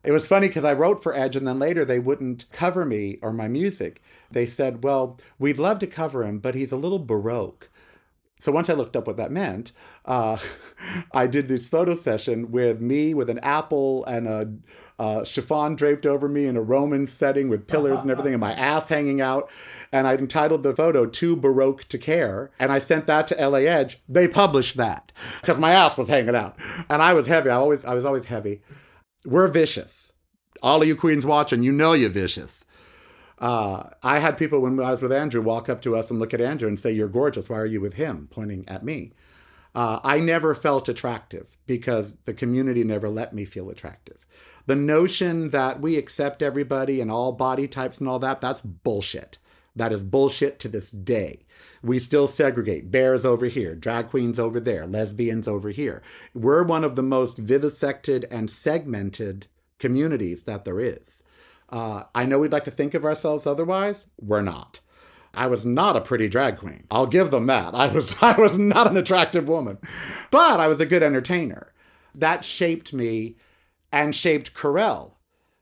It was funny because I wrote for Edge and then later they wouldn't cover me or my music. They said, well, we'd love to cover him, but he's a little Baroque. So once I looked up what that meant, I did this photo session with me with an apple and a chiffon draped over me in a Roman setting with pillars and everything and my ass hanging out. And I'd entitled the photo Too Baroque to Care. And I sent that to LA Edge. They published that because my ass was hanging out. And I was heavy. I was always heavy. We're vicious. All of you queens watching, you know you're vicious. I had people when I was with Andrew walk up to us and look at Andrew and say, "You're gorgeous. Why are you with him?" Pointing at me. I never felt attractive because the community never let me feel attractive. The notion that we accept everybody and all body types and all that, that's bullshit. That is bullshit to this day. We still segregate. Bears over here, drag queens over there, lesbians over here. We're one of the most vivisected and segmented communities that there is. I know we'd like to think of ourselves otherwise. We're not. I was not a pretty drag queen. I'll give them that. I was not an attractive woman, but I was a good entertainer. That shaped me and shaped Karel.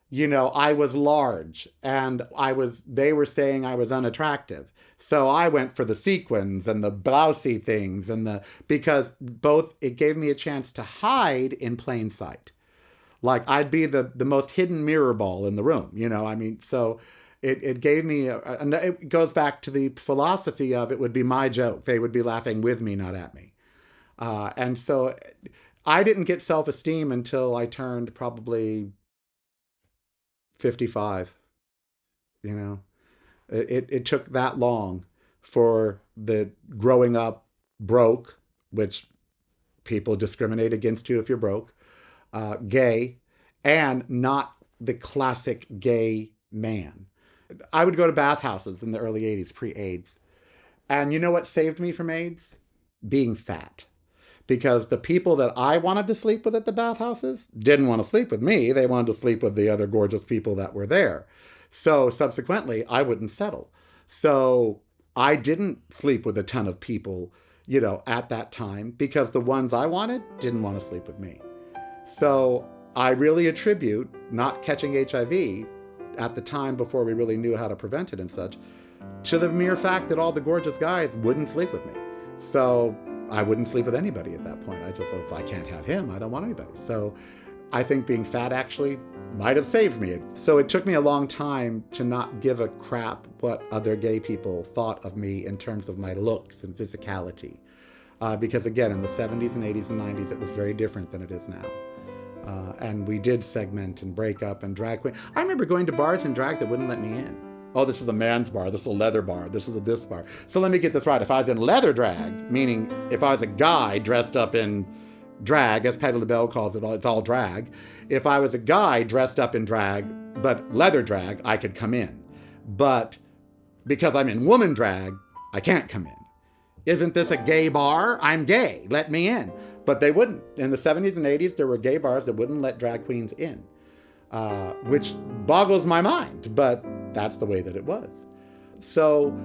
You know, I was large and they were saying I was unattractive. So I went for the sequins and the blousey things because both, it gave me a chance to hide in plain sight. Like I'd be the most hidden mirror ball in the room, you know, I mean, so it gave me, it goes back to the philosophy of it would be my joke. They would be laughing with me, not at me. And so I didn't get self-esteem until I turned probably 55, you know. It took that long for the growing up broke, which people discriminate against you if you're broke, gay, and not the classic gay man. I would go to bathhouses in the early 80s, pre-AIDS. And you know what saved me from AIDS? Being fat. Because the people that I wanted to sleep with at the bathhouses didn't want to sleep with me. They wanted to sleep with the other gorgeous people that were there. So subsequently, I wouldn't settle. So I didn't sleep with a ton of people, you know, at that time because the ones I wanted didn't want to sleep with me. So I really attribute not catching HIV at the time before we really knew how to prevent it and such to the mere fact that all the gorgeous guys wouldn't sleep with me. So I wouldn't sleep with anybody at that point. I just thought, if I can't have him, I don't want anybody. So I think being fat actually might have saved me. So it took me a long time to not give a crap what other gay people thought of me in terms of my looks and physicality. Because again, in the 70s and 80s and 90s, it was very different than it is now. And we did segment and break up and drag queen. I remember going to bars in drag that wouldn't let me in. Oh, this is a man's bar, this is a leather bar, this is a this bar. So let me get this right. If I was in leather drag, meaning if I was a guy dressed up in drag, as Patti LaBelle calls it, it's all drag. If I was a guy dressed up in drag, but leather drag, I could come in. But because I'm in woman drag, I can't come in. Isn't this a gay bar? I'm gay, let me in. But they wouldn't. In the 70s and 80s, there were gay bars that wouldn't let drag queens in, which boggles my mind, but that's the way that it was. So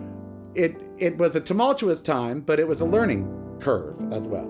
it was a tumultuous time, but it was a learning curve as well.